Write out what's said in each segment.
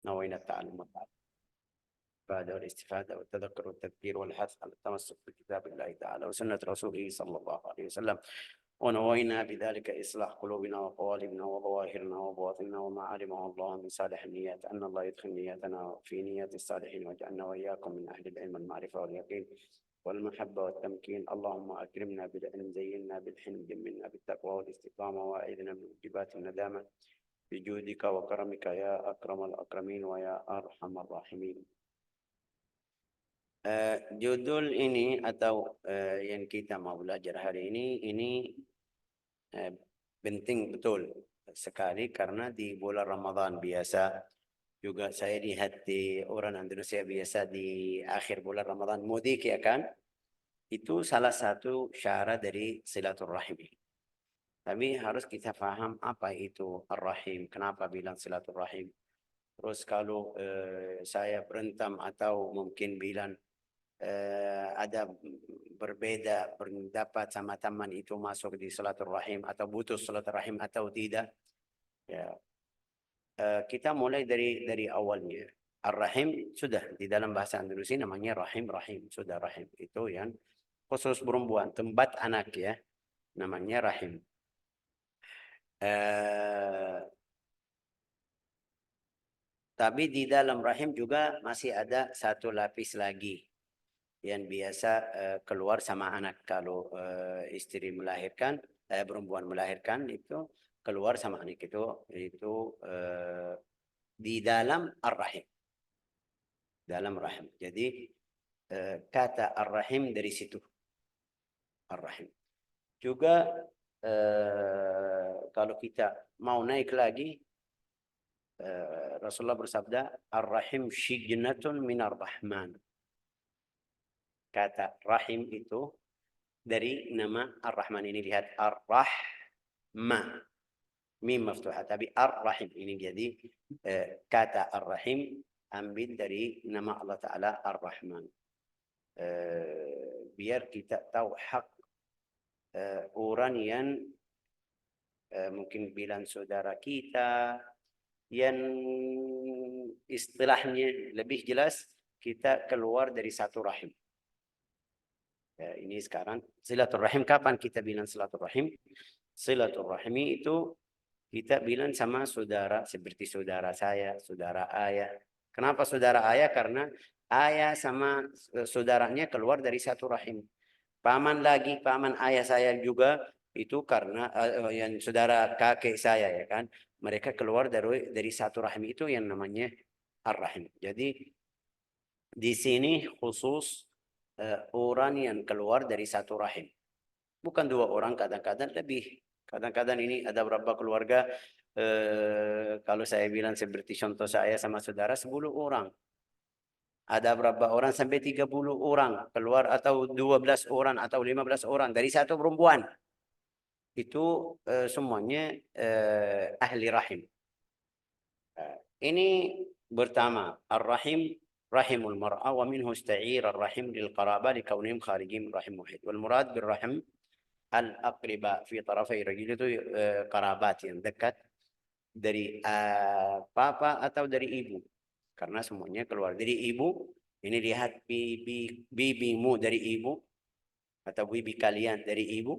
نوينا التعلم والإفادة والاستفادة والتذكر والتذكير والحث على التمسك بكتاب الله تعالى وسنة رسوله صلى الله عليه وسلم، ونوينا بذلك إصلاح قلوبنا وقوالبنا وظواهرنا وبواطننا وما علمه الله من صالح النيات، أن الله يدخل نياتنا في نيات الصالحين، واجعلنا وإياكم من أهل العلم والمعرفة واليقين والمحبة والتمكين. اللهم أكرمنا بالعلم، زينا بالحلم، جملنا بالتقوى والاستقامة، وأعذنا من موجبات الندامة بجودك وكرمك يا أكرم الأكرمين ويا أرحم الراحمين. Judul ini atau yang kita mau belajar hari ini penting betul sekali karena di bulan Ramadan biasa juga saya lihat di orang Indonesia biasa di akhir bulan Ramadan mudik ya kan, itu salah satu syarat dari silaturahim. Tapi harus kita paham apa itu ar-rahim, kenapa bilang silaturahim. Terus kalau saya berentam atau mungkin bilang ada berbeda pendapat sama teman itu masuk di silaturahim atau butuh silaturahim atau tidak, ya kita mulai dari awalnya. Ar-rahim sudah di dalam bahasa Indonesia namanya rahim, sudah rahim itu yang khusus perempuan tempat anak ya, namanya rahim. Tapi di dalam rahim juga masih ada satu lapis lagi yang biasa keluar sama anak. Kalau istri melahirkan, perempuan melahirkan itu keluar sama anak itu di dalam ar-rahim, dalam rahim. Jadi kata ar-rahim dari situ, ar-rahim. Juga kalau kita mau naik lagi, Rasulullah bersabda, ar-rahim syijnatun minar rahman. Kata rahim itu dari nama Ar-Rahman. Ini lihat Ar-Rahma, mim maftuhah, tapi Ar-Rahim ini jadi kata Ar-Rahim ambil dari nama Allah Ta'ala Ar-Rahman. Biar kita tahu hak orang yang mungkin bilang saudara kita, yang istilahnya lebih jelas kita keluar dari satu rahim. Ini sekarang silaturahim. Kapan kita bilang silaturahim? Silaturahim itu kita bilang sama saudara seperti saudara saya, saudara ayah. Kenapa saudara ayah? Karena ayah sama saudaranya keluar dari satu rahim. Paman lagi, paman ayah saya juga itu karena yang saudara kakek saya ya kan. Mereka keluar dari satu rahim, itu yang namanya ar-rahim. Jadi di sini khusus orang yang keluar dari satu rahim. Bukan dua orang, kadang-kadang lebih. Kadang-kadang ini ada beberapa keluarga, kalau saya bilang seperti contoh saya sama saudara 10 orang. Ada berapa orang sampai 30 orang keluar, atau 12 orang atau 15 orang dari satu perempuan. Itu semuanya ahli rahim. Ini pertama, ar-rahim rahimul mar'a wa minhu ista'ir ar-rahim lil qaraba likaunihim kharijin rahim wahid. Wal murad bil rahim al-aqriba fi tarafai rajul, itu kerabat yang dekat dari papa atau dari ibu. Karena semuanya keluar dari ibu. Ini lihat bibimu dari ibu atau bibi kalian dari ibu,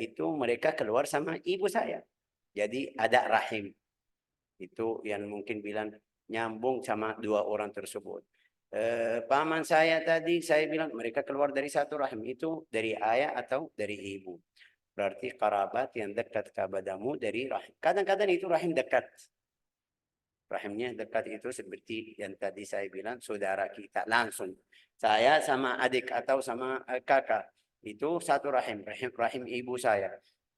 itu mereka keluar sama ibu saya. Jadi ada rahim. Itu yang mungkin bilang nyambung sama dua orang tersebut. Paman saya tadi saya bilang mereka keluar dari satu rahim, itu dari ayah atau dari ibu. Berarti kerabat yang dekat kepadamu dari rahim. Kadang-kadang itu rahim dekat. Rahimnya dekat itu seperti yang tadi saya bilang, saudara kita langsung. Saya sama adik atau sama kakak itu satu rahim, rahim ibu saya.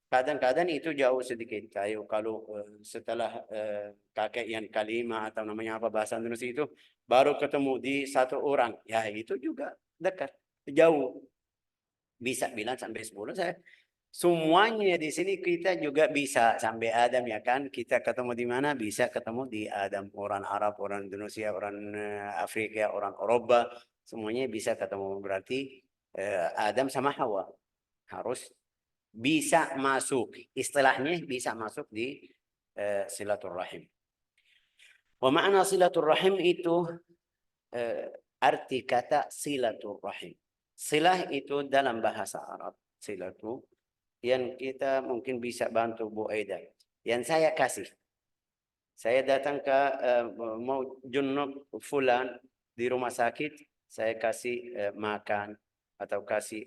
Kadang-kadang itu jauh sedikit. Kalau setelah kakek yang kelima atau namanya apa bahasa Indonesia itu, baru ketemu di satu orang, ya itu juga dekat, jauh. Bisa bilang sampai 10. Saya semuanya di sini kita juga bisa sampai Adam ya kan. Kita ketemu di mana? Bisa ketemu di Adam. Orang Arab, orang Indonesia, orang Afrika, orang Eropa, semuanya bisa ketemu. Berarti Adam sama Hawa harus bisa masuk, istilahnya bisa masuk di silaturahim. Wa ma'na silaturrahim itu arti kata silaturrahim. Silah itu dalam bahasa Arab. Silah itu yang kita mungkin bisa bantu Bu Aida. Yang saya kasih. Saya datang ke mau junub fulan di rumah sakit, saya kasih makan atau kasih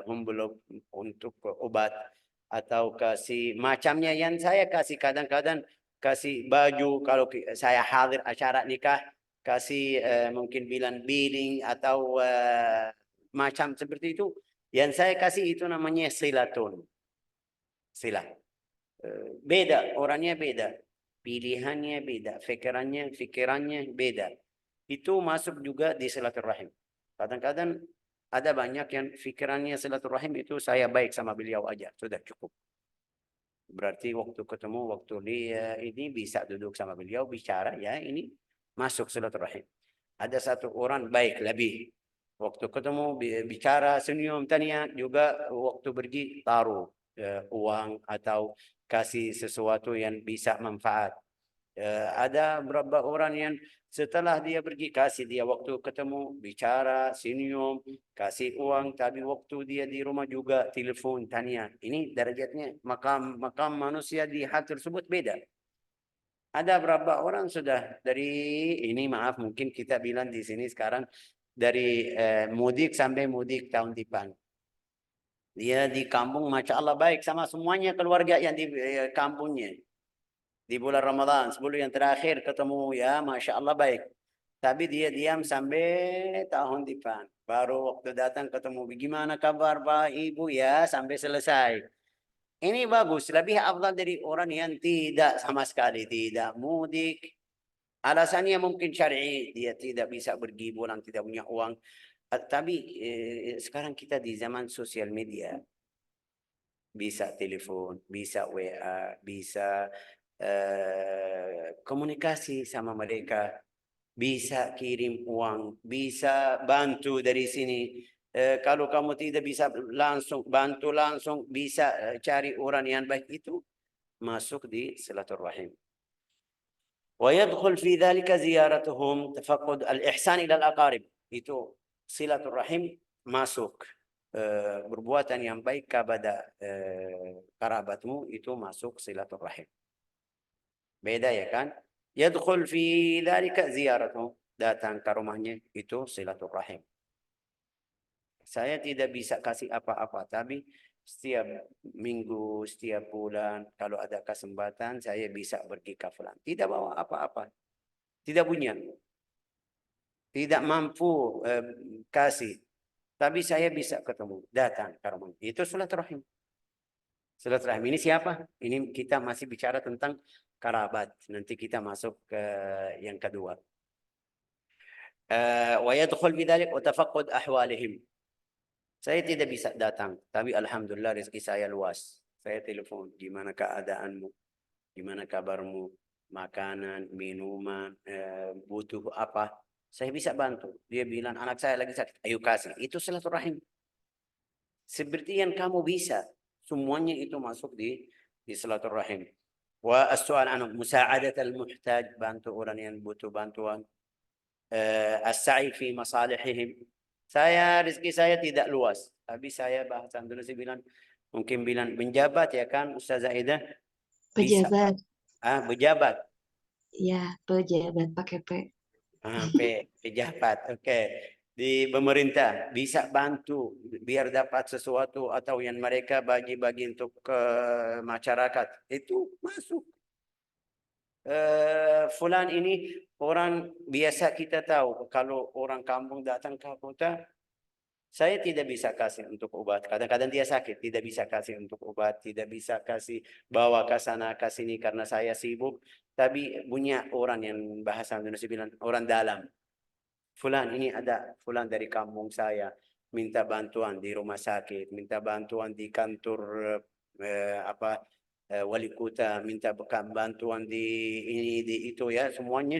envelope untuk obat atau kasih macamnya yang saya kasih kadang-kadang kasih baju kalau saya hadir acara nikah kasih mungkin bilang billing atau macam seperti itu yang saya kasih itu namanya silatun silah beda orangnya beda pilihannya beda fikirannya beda itu masuk juga di silaturahim kadang-kadang ada banyak yang fikirannya silaturahim itu saya baik sama beliau aja sudah cukup berarti waktu ketemu waktu dia ini bisa duduk sama beliau bicara ya ini masuk silaturahim ada satu orang baik lebih waktu ketemu bicara senyum tanya juga waktu pergi taruh uang atau kasih sesuatu yang bisa manfaat ada beberapa orang yang setelah dia pergi kasih dia waktu ketemu bicara senyum kasih uang tapi waktu dia di rumah juga telepon tanya ini derajatnya makam manusia di hal tersebut beda ada berapa orang sudah dari ini maaf mungkin kita bilang di sini sekarang dari mudik sampai mudik tahun depan dia di kampung masya Allah baik sama semuanya keluarga yang di kampungnya di bulan Ramadan sebelum yang terakhir ketemu ya masya Allah baik tapi dia diam sampai tahun depan baru waktu datang ketemu gimana kabar Pak Ibu ya sampai selesai ini bagus lebih afdal dari orang yang tidak sama sekali tidak mudik alasannya mungkin syar'i dia tidak bisa pergi pulang tidak punya uang tapi sekarang kita di zaman sosial media bisa telepon bisa WA bisa komunikasi sama mereka bisa kirim uang bisa bantu dari sini kalau kamu tidak bisa langsung bantu langsung bisa cari orang yang baik itu masuk di silaturahim ويدخل في ذلك زيارتهم تفقد الإحسان إلى الأقارب itu silaturahim masuk perbuatan yang baik kepada kerabatmu itu masuk silaturahim beda ya kan yadkhul fi dzalika ziyaratuhum datang ke rumahnya itu silaturahim saya tidak bisa kasih apa-apa tapi setiap minggu, setiap bulan, kalau ada kesempatan, saya bisa pergi ke fulan. Tidak bawa apa-apa. Tidak punya. Tidak mampu kasih. Tapi saya bisa ketemu. Datang ke rumah. Itu silaturahim. Silaturahim ini siapa? Ini kita masih bicara tentang kerabat. Nanti kita masuk ke yang kedua. Wa yadkhul bidzalik wa tafaqqud ahwalihim. Saya tidak bisa datang, tapi alhamdulillah rezeki saya luas. Saya telepon, gimana keadaanmu? Gimana kabarmu? Makanan, minuman, butuh apa? Saya bisa bantu. Dia bilang anak saya lagi sakit, ayo kasih. Itu silaturahim. Seperti yang kamu bisa, semuanya itu masuk di silaturahim. Wa as-su'al an musa'adat al-muhtaj, bantu orang yang butuh bantuan. As-sa'i fi masalihihim. Saya rezeki saya tidak luas, tapi saya bahasa Indonesia bilang mungkin bilang penjabat ya kan Ustazah Aida bisa Pejabat. pejabat Ya, pejabat pakai P. pejabat oke di pemerintah bisa bantu biar dapat sesuatu atau yang mereka bagi-bagi untuk ke masyarakat itu masuk fulan ini orang biasa kita tahu kalau orang kampung datang ke kota saya tidak bisa kasih untuk obat. Kadang-kadang dia sakit, tidak bisa kasih untuk obat, tidak bisa kasih bawa ke sana ke sini karena saya sibuk. Tapi punya orang yang bahasa Indonesia bilang orang dalam. Fulan ini ada fulan dari kampung saya minta bantuan di rumah sakit, minta bantuan di kantor wali kota, minta bantuan di ini di itu ya semuanya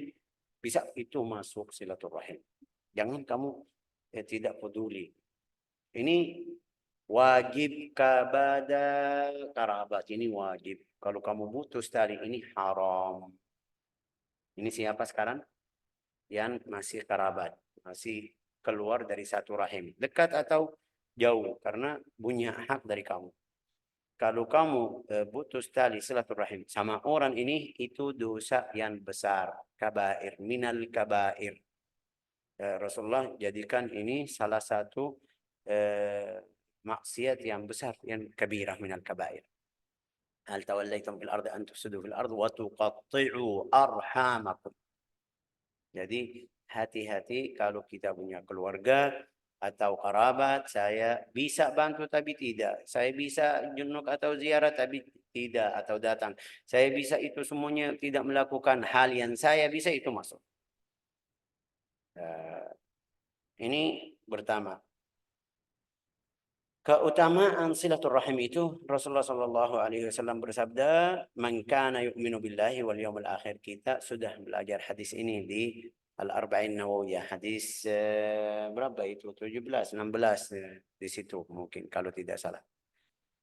bisa itu masuk silaturahim. Jangan kamu tidak peduli. Ini wajib kepada kerabat ini wajib. Kalau kamu putus tali ini haram. Ini siapa sekarang? Yang masih kerabat, masih keluar dari satu rahim. Dekat atau jauh, karena punya hak dari kamu. Kalau kamu putus tali silaturahim sama orang ini, itu dosa yang besar, kabair, minal kabair. Rasulullah jadikan ini salah satu maksiat yang besar, yang kabirah minal kabair. Hal tawallaitum fil ardi an tufsidu fil ardi wa tuqatti'u arhamakum. Jadi hati-hati kalau kita punya keluarga atau kerabat, saya bisa bantu tapi tidak. Saya bisa junuk atau ziarah tapi tidak, atau datang. Saya bisa itu semuanya, tidak melakukan hal yang saya bisa, itu masuk. Ini pertama. Keutamaan silaturahim itu, Rasulullah Shallallahu Alaihi Wasallam bersabda, "Man kana yu'minu billahi wal yawmil akhir." Kita sudah belajar hadis ini di Al-Arba'in Nawawiyah. Hadis berapa itu? 17, 16 di situ mungkin kalau tidak salah.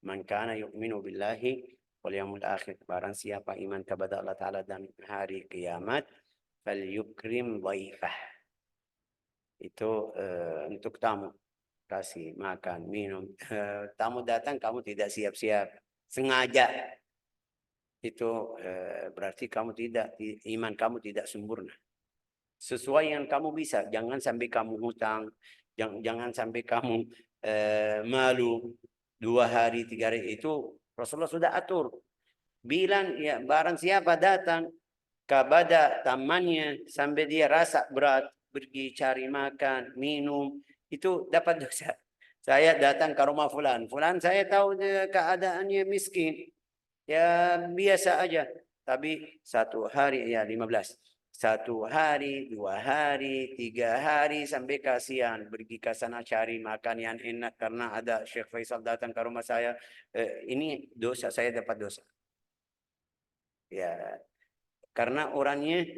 Man kana yu'minu billahi wal yawmil akhir. Barang siapa iman kepada Allah Ta'ala dan hari kiamat, falyukrim dhaifah. Itu untuk tamu. Kasih makan, minum. Tamu datang, kamu tidak siap-siap, sengaja. Itu berarti kamu tidak, iman kamu tidak sempurna. Sesuai yang kamu bisa, jangan sampai kamu hutang, jangan sampai kamu malu. 2 hari, 3 hari itu Rasulullah sudah atur. Bilang ya, barang siapa datang kepada temannya sampai dia rasa berat, pergi cari makan, minum, itu dapat dosa. Saya datang ke rumah fulan. Fulan saya tahu dia keadaannya miskin. Ya biasa aja. Tapi 1 hari, ya 15. 1 hari, 2 hari, 3 hari, sampai kasihan. Pergi ke sana cari makan yang enak karena ada Syekh Faisal datang ke rumah saya. Ini dosa, saya dapat dosa. Ya, karena orangnya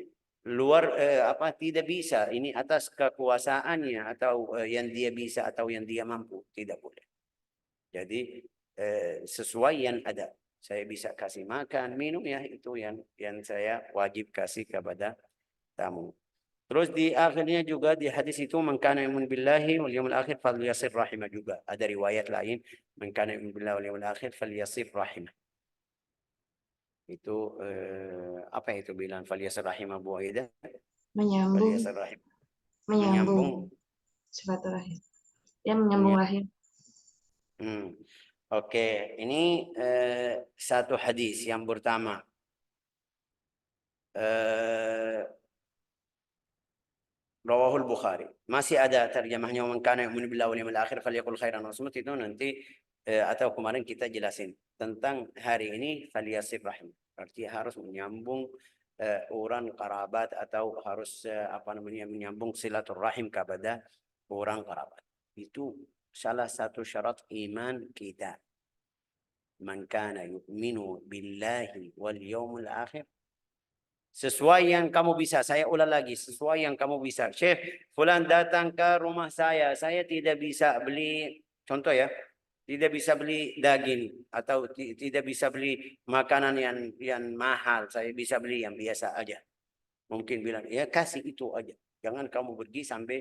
luar tidak bisa, ini atas kekuasaannya atau yang dia bisa atau yang dia mampu, tidak boleh. Jadi sesuai yang ada, saya bisa kasih makan minum, ya itu yang saya wajib kasih kepada tamu. Terus di akhirnya juga di hadis itu, man kana yu'minu billahi wal yawmil akhir falyasir rahimah, juga ada riwayat lain, man kana yu'minu billahi wal yawmil akhir falyasir rahimah. Itu apa itu bilang falyasir rahimah Bu Aidah? Menyambung, Falyasir rahim, menyambung menyambung. silaturahim. Ya, menyambung rahim. Oke, ini satu hadis yang pertama. Rawahul Bukhari. Masih ada terjemahnya, man kana yu'minu billahi wal yawmil akhir falyaqul khairan aw liyasmut. Itu nanti atau kemarin kita jelasin tentang hari ini falyasir rahim. Berarti harus menyambung orang kerabat, atau harus menyambung silaturahim kepada orang kerabat. Itu salah satu syarat iman kita. Man kana yu'minu billahi wal yawmil akhir. Sesuai yang kamu bisa. Saya ulang lagi, sesuai yang kamu bisa. Syekh, fulan datang ke rumah saya tidak bisa beli, contoh ya, tidak bisa beli daging atau tidak bisa beli makanan yang mahal. Saya bisa beli yang biasa aja. Mungkin bilang, ya kasih itu aja. Jangan kamu pergi sampai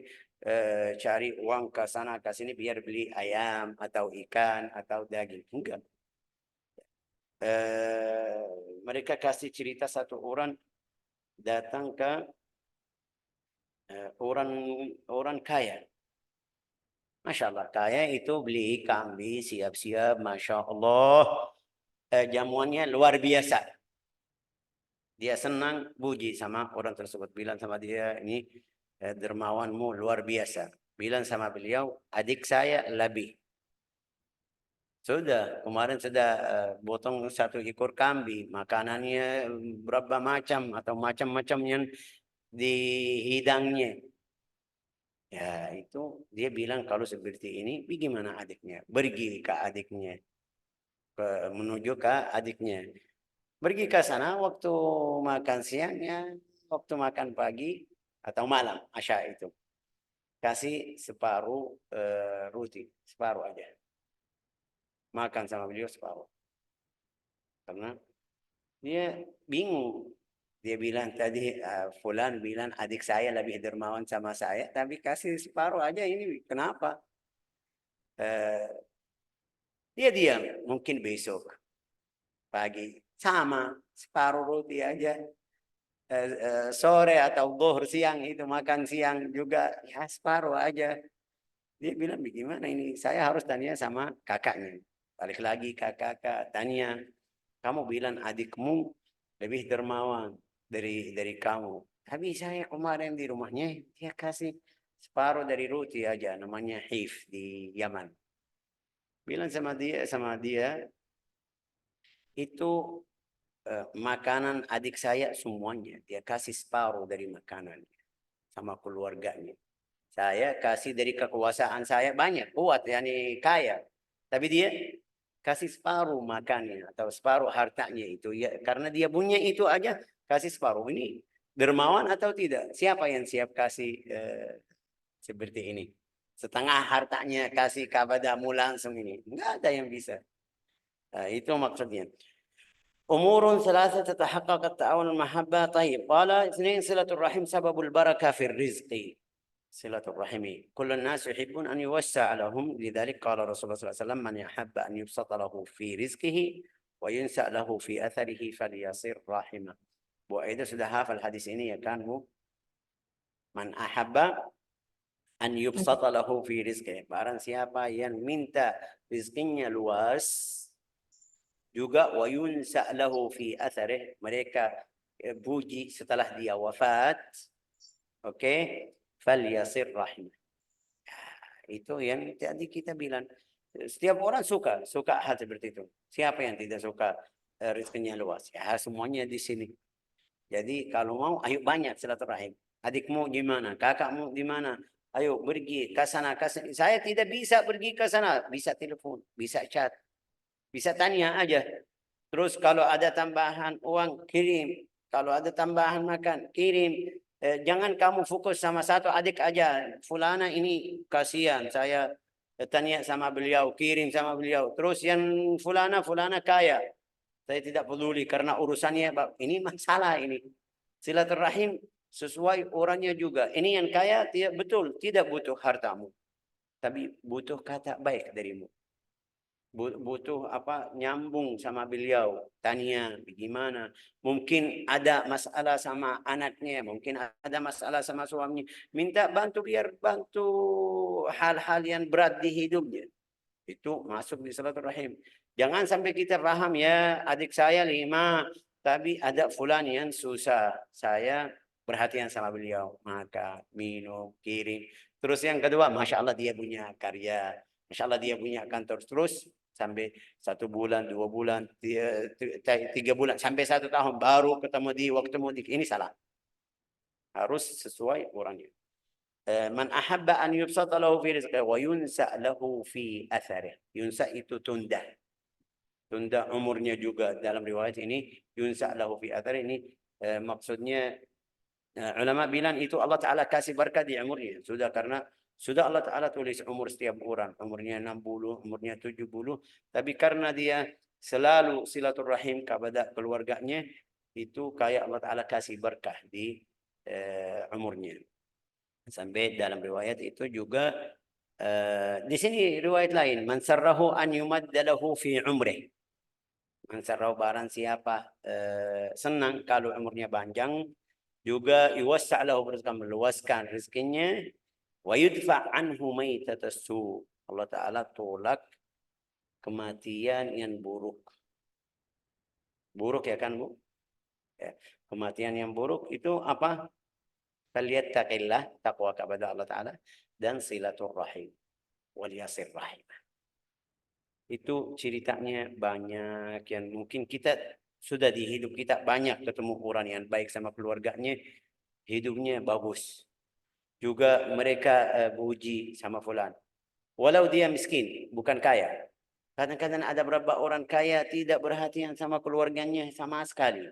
cari uang ke sana ke sini biar beli ayam atau ikan atau daging. Enggak. Mereka kasih cerita satu orang datang ke orang kaya. Masya Allah, kaya itu beli kambing siap-siap, Masya Allah. Jamuannya luar biasa. Dia senang, puji sama orang tersebut. Bilang sama dia, ini dermawanmu luar biasa. Bilang sama beliau, adik saya lebih. Sudah, kemarin sudah potong 1 ekor kambing. Makanannya berapa macam atau macam-macam yang dihidangnya. Ya itu dia bilang kalau seperti ini, bagaimana adiknya? Pergi ke adiknya, menuju ke adiknya. Pergi ke sana waktu makan siangnya, waktu makan pagi atau malam, asya itu. Kasih separuh roti, separuh aja. Makan sama beliau separuh. Karena dia bingung. Dia bilang tadi, Fulan bilang adik saya lebih dermawan sama saya, tapi kasih separuh aja ini kenapa? Eh, dia diam, mungkin besok pagi sama separuh roti aja. Sore atau zuhur siang itu makan siang juga ya separuh aja. Dia bilang bagaimana ini? Saya harus tanya sama kakaknya. Balik lagi kakak tanya, kamu bilang adikmu lebih dermawan dari kamu. Tapi saya kemarin di rumahnya dia kasih separuh dari roti aja, namanya hif di Yaman. Bilang sama dia itu makanan adik saya semuanya. Dia kasih separuh dari makanan sama keluarganya. Saya kasih dari kekuasaan saya banyak, kuat, yani kaya. Tapi dia kasih separuh makannya atau separuh hartanya itu ya karena dia punya itu aja kasih separuh. Ini dermawan atau tidak? Siapa yang siap kasih seperti ini? Setengah hartanya kasih kepadamu langsung ini. Enggak ada yang bisa. Itu maksudnya. أمور ثلاثة تتحقق التعاون المحبة. طيب قال اثنين صلة الرحم سبب البركة في الرزق. صلة الرحم كل الناس يحبون أن يوسع لهم لذلك قال رسول الله صلى الله عليه وسلم من يحب أن يبسط له في رزقه وينسأ له في أثره فليصر رحمه. وإذا sudah hafal hadis ini ya kan Bu, man ahabba an yubsata lahu fi rizqihi, barang siapa yang minta rizkinya luas juga wa yunsa lahu fi atharih, mereka puji setelah dia wafat, oke, falyasir rahimah. Itu yang tadi kita bilang, setiap orang suka hal seperti itu. Siapa yang tidak suka rezekinya luas? Ya semuanya di sini. Jadi kalau mau ayo banyak silaturahim. Adikmu gimana? Kakakmu gimana? Ayo pergi ke sana, ke sini. Saya tidak bisa pergi ke sana, bisa telepon, bisa chat. Bisa tanya aja. Terus kalau ada tambahan uang, kirim. Kalau ada tambahan makan, kirim. Jangan kamu fokus sama satu adik aja. Fulana ini kasihan. Saya tanya sama beliau, kirim sama beliau. Terus yang fulana kaya. Saya tidak peduli karena urusannya ini masalah ini. Silaturahim sesuai orangnya juga. Ini yang kaya betul tidak butuh hartamu. Tapi butuh kata baik darimu. Butuh apa nyambung sama beliau, tanya bagaimana, mungkin ada masalah sama anaknya, mungkin ada masalah sama suaminya, minta bantu biar bantu hal-hal yang berat di hidupnya, itu masuk di silaturahim. Jangan sampai kita paham ya adik saya 5 tapi ada fulan yang susah, saya perhatian sama beliau, maka minum kirim. Terus yang kedua, masya Allah dia punya karya, masya Allah dia punya kantor, terus sampai 1 bulan, 2 bulan, 3 bulan, sampai 1 tahun baru ketemu di waktu mudik. Ini salah. Harus sesuai orangnya. Man ahabba an yubsata lahu fi rizqihi wa yunsa lahu fi atharih. Yunsa itu tunda. Tunda umurnya juga dalam riwayat ini. Yunsa lahu fi atharih ini maksudnya ulama bilang itu Allah Ta'ala kasih berkah di umurnya. Karena sudah Allah Ta'ala tulis umur setiap orang. Umurnya 60, umurnya 70. Tapi karena dia selalu silaturahim kepada keluarganya, itu kayak Allah Ta'ala kasih berkah di umurnya. Sampai dalam riwayat itu juga di sini riwayat lain, man sarrahu an yumadda lahu fi umrih. Man sarrahu barang siapa senang kalau umurnya panjang, juga yuwassa' lahu, meluaskan rezekinya, wa yudfa' anhu maitatas su. Allah Ta'ala tolak kematian yang buruk. Buruk ya kan Bu? Ya. Kematian yang buruk itu apa? Falyattaqillah, takwa kepada Allah Ta'ala, dan silaturrahim, wal yasir rahim. Itu ceritanya banyak yang mungkin kita sudah di hidup kita banyak ketemu orang yang baik sama keluarganya, hidupnya bagus. Juga mereka puji sama fulan. Walau dia miskin, bukan kaya. Kadang-kadang ada beberapa orang kaya tidak perhatian sama keluarganya sama sekali.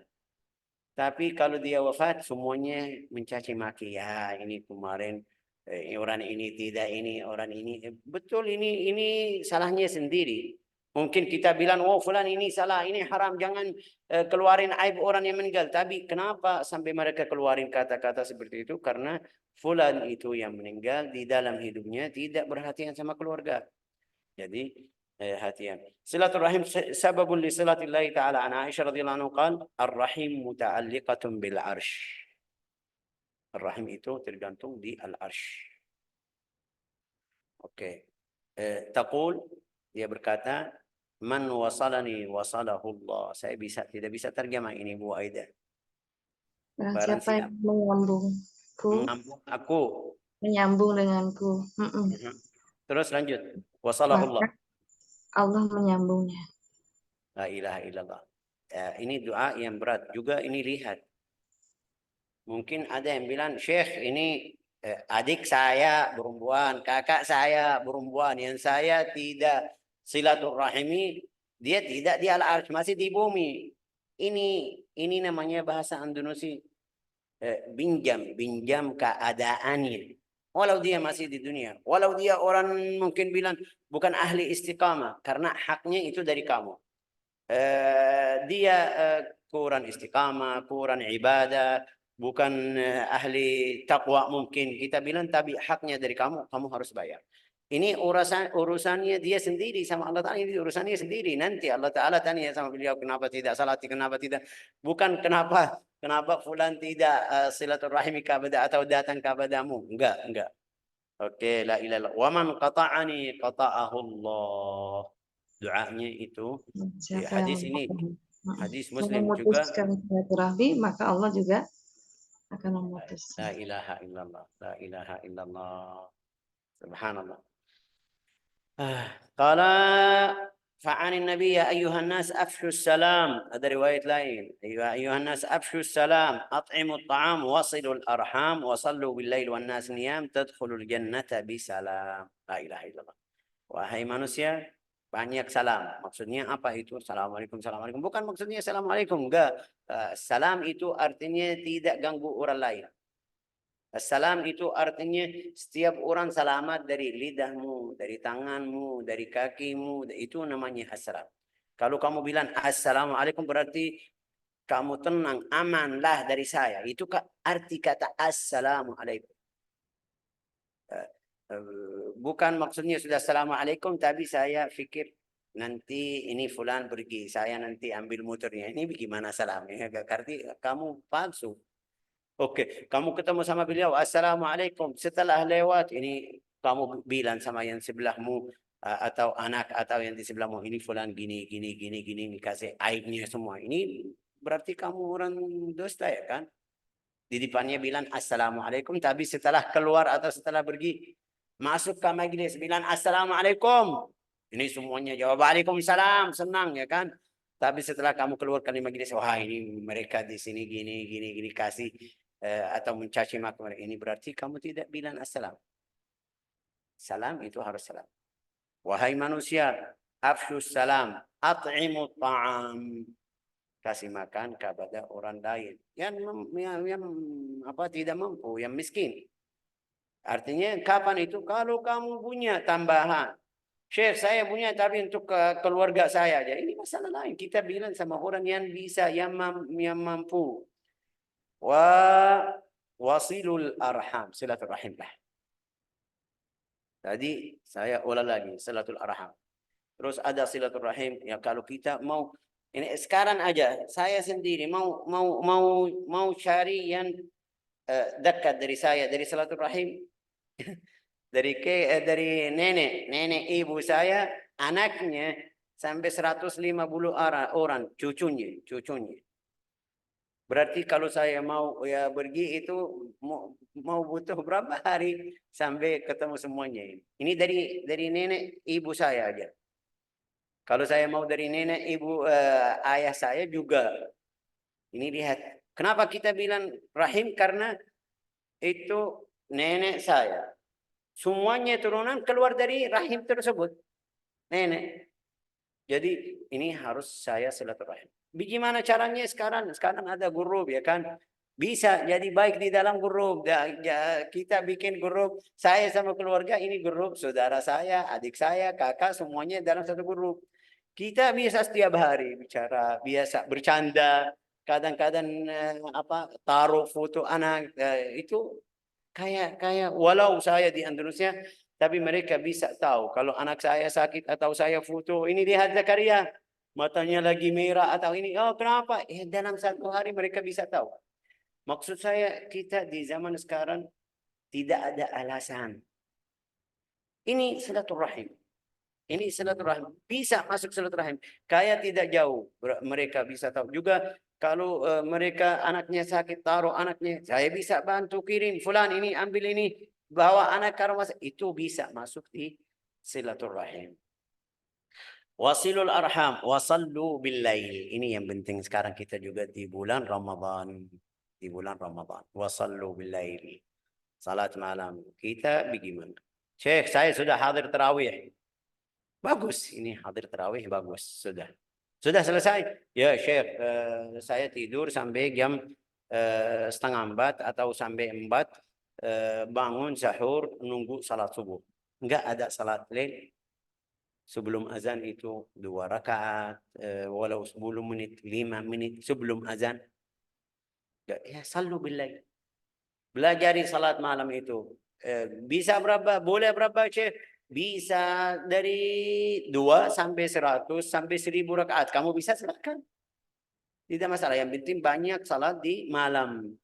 Tapi kalau dia wafat, semuanya mencaci maki. Ya, ini kemarin orang ini tidak ini, orang ini. Betul ini salahnya sendiri. Mungkin kita bilang, oh fulan ini salah, ini haram, jangan keluarin aib orang yang meninggal. Tapi kenapa sampai mereka keluarin kata-kata seperti itu? Karena fulan itu yang meninggal di dalam hidupnya tidak perhatian sama keluarga. Jadi hatian. Silaturahim sababun li silatillahi ta'ala an Aisyah radhiyallahu anhu qala ar-rahim muta'alliqatun bil arsh. Ar-rahim itu tergantung di al-arsh. Oke. Taqul, dia berkata, man wasalani wasalahullah. Saya tidak bisa terjemah ini Bu Aida. Barang Barang siapa yang menyambungku, menyambung denganku. Terus lanjut. Wasalahullah. Maka Allah menyambungnya. La ilaha illallah. Ini doa yang berat. Juga ini lihat. Mungkin ada yang bilang, Syekh ini adik saya perempuan, kakak saya perempuan, yang saya tidak silaturahimi, dia tidak di al-arsh, masih di bumi. Ini namanya bahasa Indonesia pinjam keadaannya. Walau dia masih di dunia, walau dia orang mungkin bilang bukan ahli istiqamah, karena haknya itu dari kamu. Dia kurang istiqamah, kurang ibadah, bukan ahli takwa mungkin kita bilang, tapi haknya dari kamu, kamu harus bayar. Ini urusannya dia sendiri sama Allah Ta'ala, ini urusannya sendiri. Nanti Allah Ta'ala tanya sama beliau, kenapa tidak salati, kenapa tidak. Bukan kenapa fulan tidak silaturahmi kepada atau datang kepadamu. Enggak. Oke, la ilaha illallah. Wa man qata'ani qata'ahu Allah. Doanya itu di hadis ini. Hadis Muslim juga. Memutuskan silaturahmi, maka Allah juga akan memutuskan. La ilaha illallah. La ilaha illallah. Subhanallah. Qala fa'ani nabi ya ayyuhan nas afshu salam. Ada riwayat lain. Ya ayyuhan nas afshu salam. At'imu at-ta'am, wasilu al-arham, wa sallu bil-lail wan nas niyam, tadkhulul jannata bisalam. La ilaha illallah. Wahai manusia, banyak salam. Maksudnya apa itu? Assalamualaikum, assalamualaikum. Bukan maksudnya assalamualaikum. Enggak. Salam itu artinya tidak ganggu orang lain. Salam itu artinya setiap orang selamat dari lidahmu, dari tanganmu, dari kakimu. Itu namanya assalam. Kalau kamu bilang assalamualaikum berarti kamu tenang, amanlah dari saya. Itu arti kata assalamualaikum. Bukan maksudnya sudah assalamualaikum tapi saya pikir nanti ini fulan pergi, saya nanti ambil motornya. Ini bagaimana salamnya? Arti kamu palsu. Oke, kamu ketemu sama beliau, assalamualaikum. Setelah lewat ini kamu bilang sama yang sebelahmu atau anak atau yang di sebelahmu, ini fulan gini, kasih aibnya semua. Ini berarti kamu orang dusta ya kan? Di depannya bilang assalamualaikum, tapi setelah keluar atau setelah pergi masuk ke majelis bilang assalamualaikum. Ini semuanya jawab waalaikumsalam, senang ya kan? Tapi setelah kamu keluar dari majelis, wah ini mereka di sini gini kasih atau mencaci maki mereka. Ini berarti kamu tidak bilang assalam. Salam itu harus salam. Wahai manusia, afshus salam, at'imu ta'am. Kasih makan kepada orang lain yang tidak mampu, yang miskin. Artinya kapan itu? Kalau kamu punya tambahan. Syekh, saya punya tapi untuk keluarga saya aja. Ini masalah lain. Kita bilang sama orang yang bisa, yang mampu. Wasilul arham, silaturahim lah. Tadi saya ulang lagi, silatul arham. Terus ada silaturahim ya kalau kita mau ini sekarang aja saya sendiri mau cari yang dekat dari saya, dari silaturahim. dari nenek ibu saya, anaknya sampai 150 orang cucunya. Berarti kalau saya mau ya pergi itu mau butuh berapa hari sampai ketemu semuanya ini. Ini dari nenek ibu saya aja. Kalau saya mau dari nenek ibu ayah saya juga. Ini lihat. Kenapa kita bilang rahim? Karena itu nenek saya. Semuanya turunan keluar dari rahim tersebut. Nenek. Jadi ini harus saya silaturahim. Bagaimana caranya sekarang? Sekarang ada grup ya kan? Bisa jadi baik di dalam grup. Kita bikin grup. Saya sama keluarga ini grup. Saudara saya, adik saya, kakak semuanya dalam satu grup. Kita biasa setiap hari bicara, biasa bercanda, kadang-kadang taruh foto anak itu kayak walau saya di Indonesia, tapi mereka bisa tahu kalau anak saya sakit atau saya foto ini lihat Zakaria matanya lagi merah atau ini oh kenapa? Dalam satu hari mereka bisa tahu. Maksud saya kita di zaman sekarang tidak ada alasan. Ini silaturahim. Ini silaturahim. Bisa masuk silaturahim. Kayak tidak jauh. Mereka bisa tahu. Juga kalau mereka anaknya sakit, taruh anaknya. Saya bisa bantu kirim. Fulan ini, ambil ini. Bawa anak ke rumah. Itu bisa masuk di silaturahim. Wasilul arham. Wasallu billail. Ini yang penting sekarang kita juga di bulan Ramadan. Di bulan Ramadan. Wasallu billail. Salat malam. Kita bagaimana? Syekh, saya sudah hadir tarawih. Bagus, ini hadir tarawih bagus, sudah. Sudah selesai. Ya, Syekh, saya tidur sampai jam 3:30 atau sampai 4, bangun sahur, nunggu salat subuh. Enggak ada salat lain. Sebelum azan itu 2 rakaat, walau 10 menit, 5 menit sebelum azan. Ya, sallu billail. Belajari salat malam itu. Bisa berapa? Boleh berapa, Syekh? Bisa dari 2 sampai 100 sampai 1000 rakaat. Kamu bisa silakan. Tidak masalah. Yang penting banyak salat di malam.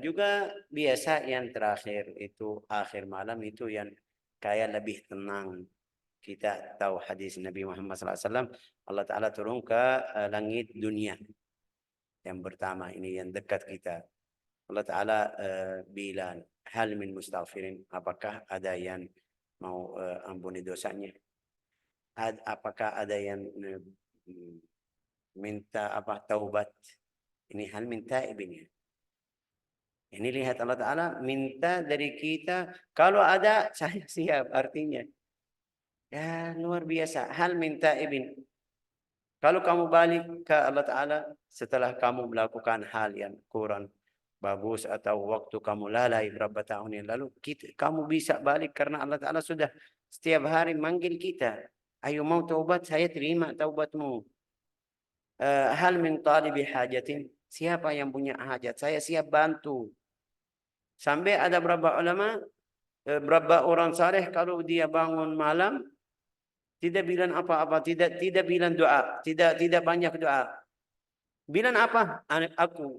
Juga biasa yang terakhir itu akhir malam itu yang kayak lebih tenang. Kita tahu hadis Nabi Muhammad SAW. Allah Ta'ala turun ke langit dunia. Yang pertama ini yang dekat kita. Allah Ta'ala bilang, hal min mustaghfirin. Apakah ada yang mau ampuni dosanya? Apakah ada yang minta taubat? Ini hal minta ibni. Ini lihat Allah Ta'ala minta dari kita. Kalau ada, saya siap artinya. Ya luar biasa. Hal minta ibn. Kalau kamu balik ke Allah Ta'ala setelah kamu melakukan hal yang kurang bagus atau waktu kamu lalai berapa tahun yang lalu, kamu bisa balik karena Allah Ta'ala sudah setiap hari manggil kita. Ayo mau taubat, saya terima taubatmu. Hal min talibi hajatin. Siapa yang punya hajat? Saya siap bantu. Sampai ada beberapa ulama, beberapa orang saleh kalau dia bangun malam tidak bilang apa-apa, tidak bilang doa, tidak banyak doa. Bilang apa? Aku.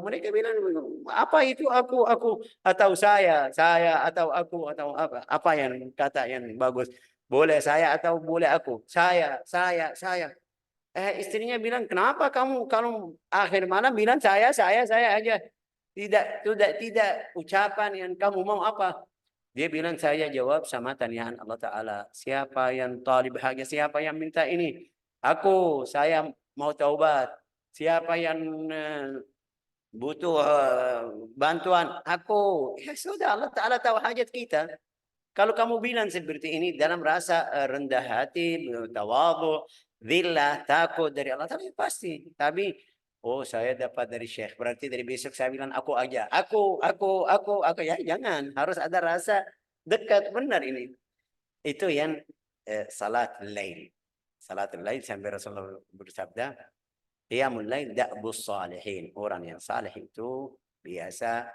Mereka bilang apa itu aku atau saya atau aku atau apa? Apa yang kata yang bagus? Boleh saya atau boleh aku? Saya. Istrinya bilang, kenapa kamu kalau akhir malam bilang saya aja. Tidak ucapan yang kamu mau apa? Dia bilang saya jawab sama tanyaan Allah Ta'ala. Siapa yang talib haja? Siapa yang minta ini? Aku, saya mau taubat. Siapa yang butuh bantuan? Aku. Ya sudah, Allah Ta'ala tahu hajat kita. Kalau kamu bilang seperti ini dalam rasa rendah hati, tawadhu, zillah, takut dari Allah Ta'ala pasti. Tapi oh saya dapat dari Syekh, berarti dari besok saya bilang aku aja. Aku ya jangan, harus ada rasa dekat benar ini. Itu yang salat lail. Salat lail sampai Rasulullah bersabda, qiyamul lail da'bus salihin. Orang yang saleh itu biasa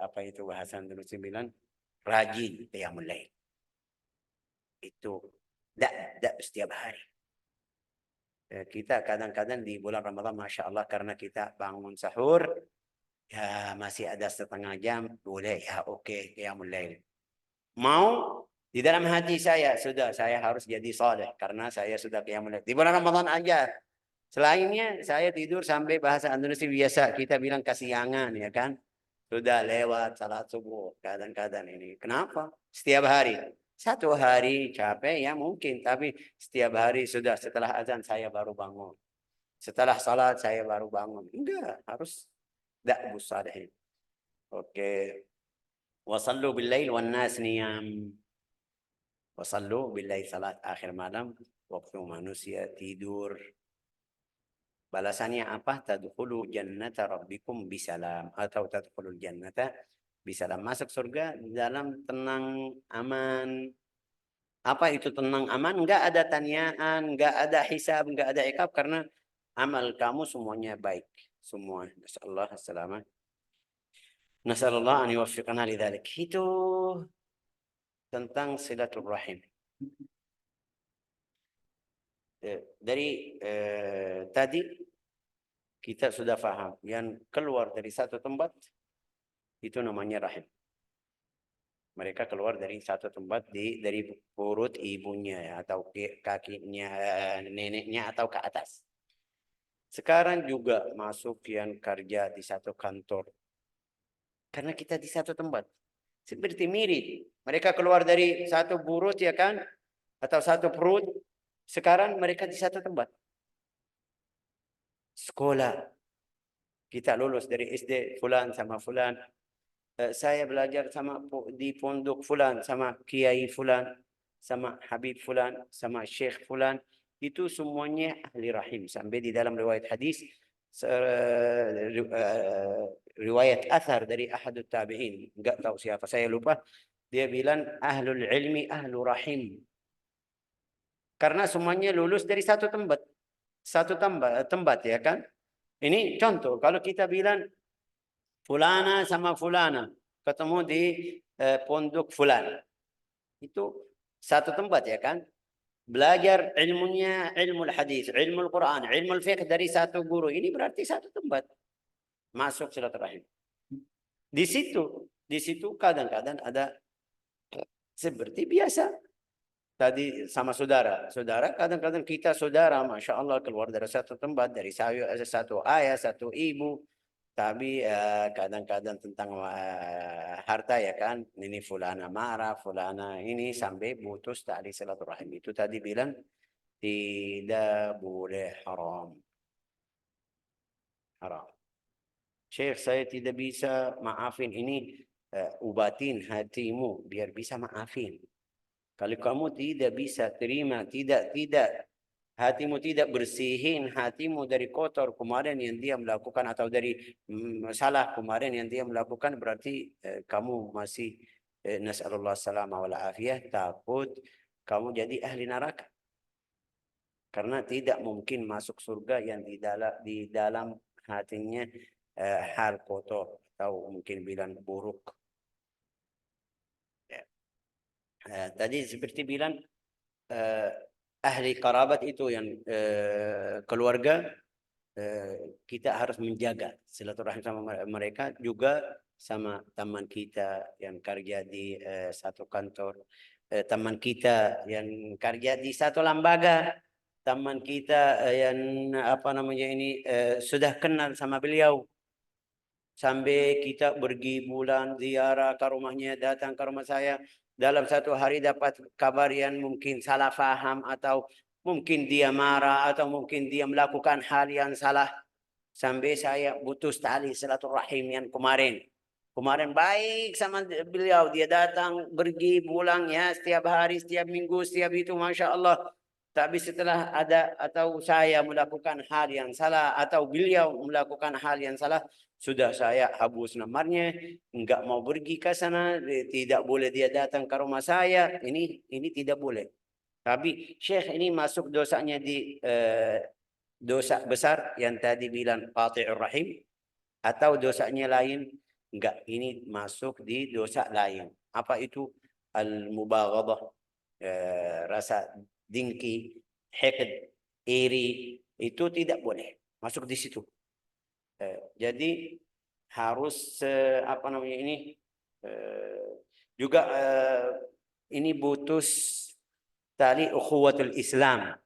apa itu bahasa Indonesia bilang rajin qiyamul lail. Itu setiap hari. Kita kadang-kadang di bulan Ramadan Masya Allah karena kita bangun sahur ya masih ada setengah jam boleh ya oke qiyamul lail. Mau di dalam hati saya sudah saya harus jadi saleh karena saya sudah qiyamul lail. Di bulan Ramadan aja. Selainnya saya tidur sampai bahasa Indonesia biasa kita bilang kasiangan ya kan. Sudah lewat salat subuh kadang-kadang ini. Kenapa? Setiap hari. Satu hari capek ya mungkin. Tapi setiap hari sudah setelah azan saya baru bangun. Setelah salat saya baru bangun. Enggak. Harus da'bus salihin. Oke. Wasallu billail wan nas niyam. Wasallu billail salat akhir malam. Waktu manusia tidur. Balasannya apa? Tadkhulu jannata rabbikum bisalam. Atau tadkhulul jannata bisalam. Masuk surga dalam tenang, aman. Apa itu tenang aman? Enggak ada tanyaan, enggak ada hisab, enggak ada iqab karena amal kamu semuanya baik. Semua. Nasallahu as-salamah. Nasallallahu an yuwaffiqana lidzalik. Itu tentang silaturahim. Dari tadi kita sudah paham yang keluar dari satu tempat itu namanya rahim. Mereka keluar dari satu tempat dari perut ibunya atau kakinya neneknya atau ke atas. Sekarang juga masuk yang kerja di satu kantor. Karena kita di satu tempat. Seperti mirip. Mereka keluar dari satu perut ya kan? Atau satu perut. Sekarang mereka di satu tempat. Sekolah. Kita lulus dari SD fulan sama fulan. Saya belajar sama di pondok fulan sama kiai fulan, sama habib fulan, sama syekh fulan. Itu semuanya ahli rahim. Sampai di dalam riwayat hadis, riwayat athar dari ahadut tabi'in. Enggak tahu siapa, saya lupa. Dia bilang ahlul ilmi ahlu rahim. Karena semuanya lulus dari satu tempat. Satu tempat ya kan. Ini contoh. Kalau kita bilang fulana sama fulana ketemu di pondok fulan. Itu satu tempat ya kan. Belajar ilmunya, ilmu hadis, ilmu Quran, ilmu fiqh dari satu guru. Ini berarti satu tempat. Masuk silaturahim. Di situ kadang-kadang ada seperti biasa. Tadi sama saudara. Saudara kadang-kadang kita saudara, Masya Allah keluar dari satu tempat, dari satu ayah, satu ibu. Tapi kadang-kadang tentang harta ya kan. Ini fulana marah, fulana ini sampai putus tali silaturahim. Itu tadi bilang tidak boleh haram. Haram. Syekh saya tidak bisa maafin ini. Ubatin hatimu biar bisa maafin. Kalau kamu tidak bisa terima, tidak, hatimu tidak bersihin hatimu dari kotor kemarin yang dia melakukan atau dari salah kemarin yang dia melakukan, berarti kamu masih nasallallahu salama wal afiyah, takut kamu jadi ahli neraka. Karena tidak mungkin masuk surga yang di dalam hatinya hal kotor atau mungkin bilang buruk. Tadi seperti bilang ahli kerabat itu yang keluarga, kita harus menjaga silaturahim sama mereka, juga sama teman kita yang kerja di satu kantor, teman kita yang kerja di satu lembaga, teman kita yang apa namanya ini sudah kenal sama beliau. Sampai kita pergi bulan ziarah ke rumahnya, datang ke rumah saya. Dalam satu hari dapat kabar yang mungkin salah faham, atau mungkin dia marah, atau mungkin dia melakukan hal yang salah. Sampai saya putus tali silaturahim yang kemarin. Kemarin baik sama beliau. Dia datang, pergi, pulang ya. Setiap hari, setiap minggu, setiap itu Masya Allah. Tapi setelah ada atau saya melakukan hal yang salah, atau beliau melakukan hal yang salah, sudah saya hapus nomornya, enggak mau pergi ke sana, tidak boleh dia datang ke rumah saya. Ini tidak boleh. Tapi Syekh ini masuk dosanya di dosa besar yang tadi bilang qati'ur rahim, atau dosanya lain? Enggak, ini masuk di dosa lain. Apa itu? Al-mubaghadah, rasa dengki, haqd, iri, itu tidak boleh masuk di situ. Jadi harus apa namanya ini juga ini putus tali ukhuwatul Islam.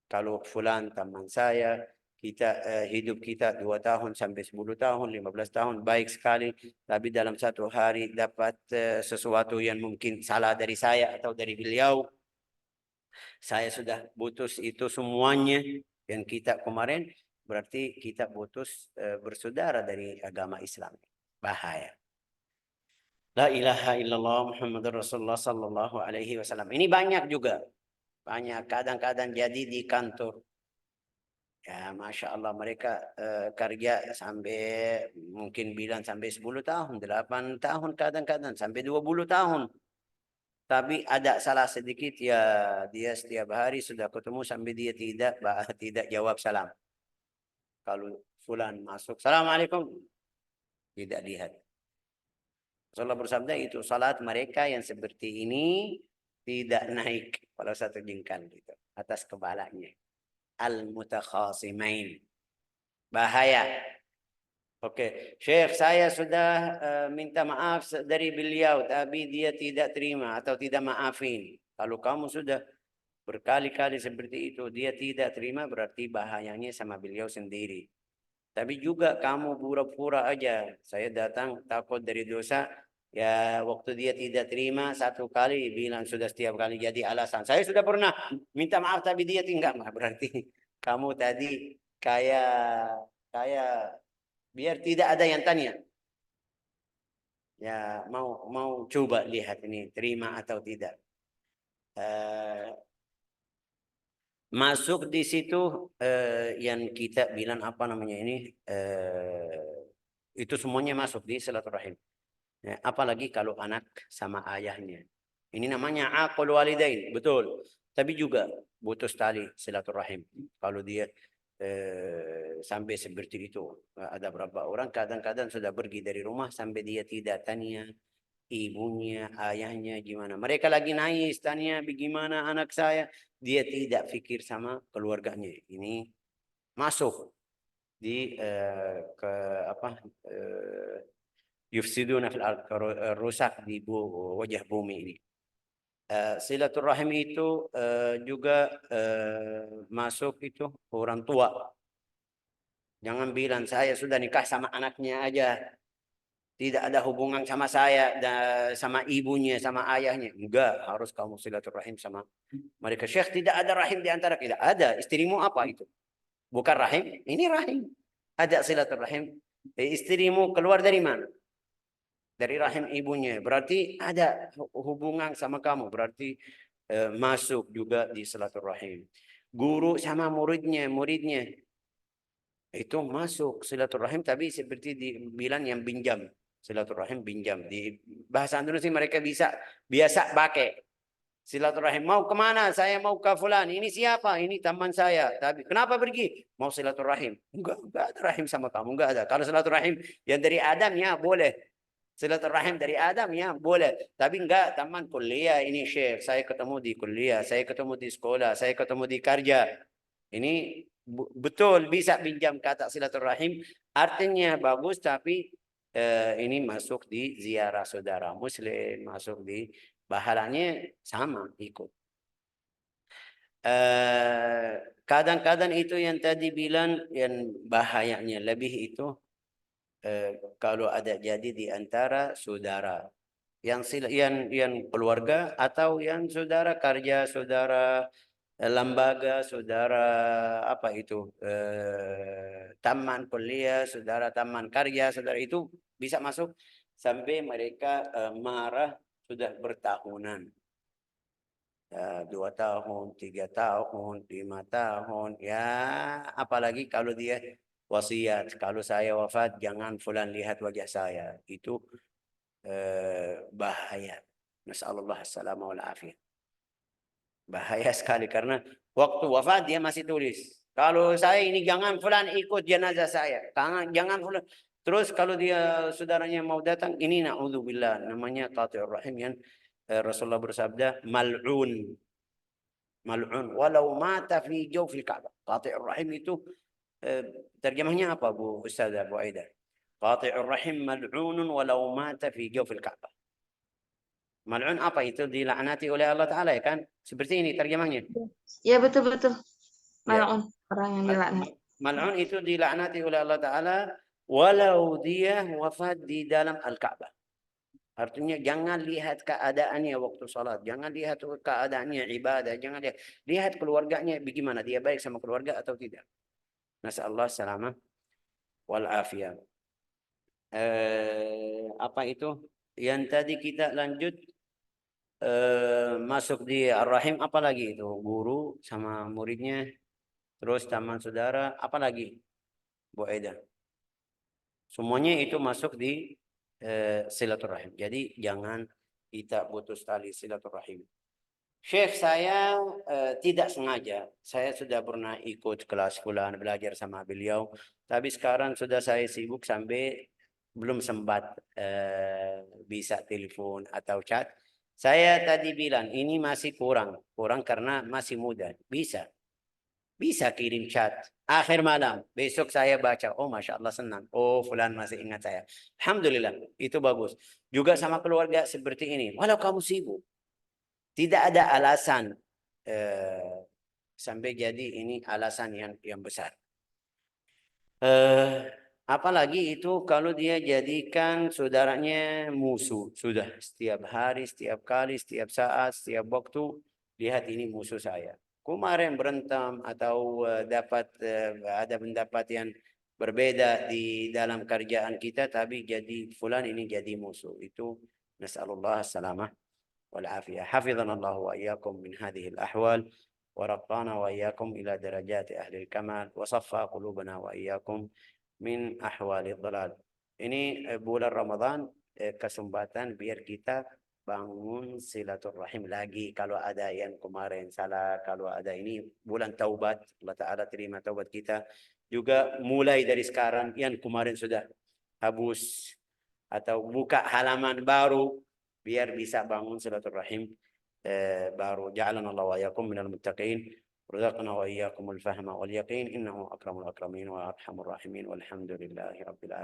Kalau fulan teman saya, kita hidup kita 2 tahun sampai 10 tahun, 15 tahun baik sekali, tapi dalam satu hari dapat sesuatu yang mungkin salah dari saya atau dari beliau, saya sudah putus itu semuanya yang kita kemarin. Berarti kita putus bersaudara dari agama Islam. Bahaya. La ilaha illallah Muhammadur Rasulullah sallallahu alaihi wasallam. Ini banyak juga. Banyak kadang-kadang jadi di kantor. Ya, Masya Allah mereka kerja sampai mungkin bilang sampai 10 tahun, 8 tahun kadang-kadang, sampai 20 tahun. tapi ada salah sedikit ya dia setiap hari sudah ketemu sampai dia tidak jawab salam. Kalau fulan masuk, Assalamualaikum, tidak lihat. Rasulullah bersabda itu salat mereka yang seperti ini tidak naik kalau satu jengkal gitu atas kepalanya. Al-mutakhasimain. Bahaya. Oke, Syekh saya sudah minta maaf dari beliau, tapi dia tidak terima atau tidak maafin. Kalau kamu sudah berkali-kali seperti itu, dia tidak terima, berarti bahayanya sama beliau sendiri. Tapi juga kamu pura-pura aja. Saya datang takut dari dosa. Ya waktu dia tidak terima satu kali bilang sudah setiap kali jadi alasan. Saya sudah pernah minta maaf tapi dia tinggal. Berarti kamu tadi kayak biar tidak ada yang tanya. Ya mau coba lihat ini terima atau tidak. Masuk di situ yang kita bilang apa namanya ini itu semuanya masuk di silaturahim. Ya, apalagi kalau anak sama ayahnya. Ini namanya aqul walidain, betul. Tapi juga putus tali silaturahim. Kalau dia sampai seperti itu, ada berapa orang kadang-kadang sudah pergi dari rumah sampai dia tidak tanya ibunya, ayahnya gimana. Mereka lagi nangis, tanya bagaimana anak saya. Dia tidak pikir sama keluarganya. Ini masuk di ke apa yufsiduna fil ard, rusak di wajah bumi ini. Silaturahim itu juga masuk itu orang tua. Jangan bilang saya sudah nikah sama anaknya aja, tidak ada hubungan sama saya, sama ibunya, sama ayahnya. Enggak, harus kamu silaturahim sama mereka. Syekh, tidak ada rahim di antara kita. Ada. Istrimu apa itu? Bukan rahim, ini rahim. Ada silaturahim. Istrimu keluar dari mana? Dari rahim ibunya. Berarti ada hubungan sama kamu. Berarti masuk juga di silaturahim. Guru sama muridnya itu masuk silaturahim, tapi seperti dibilang yang pinjam. Silaturahim pinjam. Di bahasa Indonesia mereka biasa pakai silaturahim. Mau kemana? Saya mau ke fulan. Ini siapa? Ini teman saya. Tapi kenapa pergi? Mau silaturahim. Enggak ada rahim sama kamu. Enggak ada. Kalau silaturahim yang dari Adam ya boleh. Silaturahim dari Adam ya boleh. Tapi enggak teman kuliah ini Syekh. Saya ketemu di kuliah. Saya ketemu di sekolah. Saya ketemu di kerja. Ini betul bisa pinjam kata silaturahim. Artinya bagus tapi ini masuk di ziarah saudara muslim. Masuk di pahalanya sama ikut. Kadang-kadang itu yang tadi bilang yang bahayanya lebih itu kalau ada jadi di antara saudara yang keluarga atau yang saudara kerja, saudara lembaga, saudara apa itu taman kuliah, saudara taman karya, saudara itu bisa masuk sampai mereka marah sudah bertahunan. 2 tahun, 3 tahun, 5 tahun, ya apalagi kalau dia wasiat, kalau saya wafat jangan fulan lihat wajah saya, itu bahaya. Nasallallahu assalamu wal afiyah. Bahaya sekali karena waktu wafat dia masih tulis, kalau saya ini jangan fulan ikut jenazah saya, jangan fulan. Terus kalau dia saudaranya mau datang, ini na'udzubillah, namanya qati'ur rahim yang Rasulullah bersabda mal'un. Mal'un walau mata fi jawfil Ka'bah. Qati'ur rahim itu terjemahnya apa Bu Ustazah Bu Aida? Qati'ur rahim mal'unun walau mata fi jawfil Ka'bah. Mal'un apa itu? Dilaknati oleh Allah Ta'ala ya kan? Seperti ini terjemahnya. Ya betul-betul. Ya. Mal'un, orang yang dilaknat. Mal'un itu dilaknati oleh Allah Ta'ala walau dia wafat di dalam Al-Ka'bah. Artinya jangan lihat keadaannya waktu salat, jangan lihat keadaannya ibadah, jangan lihat keluarganya bagaimana, dia baik sama keluarga atau tidak. Nasallahu salamah wal afiyah. Apa itu? Yang tadi kita lanjut masuk di ar-rahim, apalagi itu? Guru sama muridnya, terus taman saudara, apalagi Bu Aida? Semuanya itu masuk di silaturahim. Jadi jangan kita putus tali silaturahim. Syekh, saya tidak sengaja. Saya sudah pernah ikut kelas fulan belajar sama beliau, tapi sekarang sudah saya sibuk sampai belum sempat bisa telepon atau chat. Saya tadi bilang ini masih kurang karena masih muda. Bisa kirim chat. Akhir malam, besok saya baca, oh Masya Allah senang. Oh fulan masih ingat saya. Alhamdulillah, itu bagus. Juga sama keluarga seperti ini. Walau kamu sibuk, tidak ada alasan sampai jadi ini alasan yang besar. Apalagi itu kalau dia jadikan saudaranya musuh. Sudah setiap hari, setiap kali, setiap saat, setiap waktu, lihat ini musuh saya. Kemarin berantem atau ada pendapat yang berbeda di dalam kerjaan kita, tapi jadi fulan ini jadi musuh. Itu nasallallahu salamah والعافية حفظنا الله وإياكم من هذه الأحوال ورقانا وإياكم إلى درجات أهل الكمال وصفى قلوبنا وإياكم من أحوال الضلال. Ini bulan Ramadan kesempatan biar kita bangun silaturahim lagi. Kalau ada yang kemarin salah, kalau ada ini bulan taubat, Allah Ta'ala terima taubat kita. Juga mulai dari sekarang yang kemarin sudah habis atau buka halaman baru biar bisa bangun silaturahim baru. Ja'alana Allah wa iyyakum minal muttaqin. رزقنا وإياكم الفهم واليقين إنه أكرم الأكرمين وأرحم الراحمين والحمد لله رب العالمين.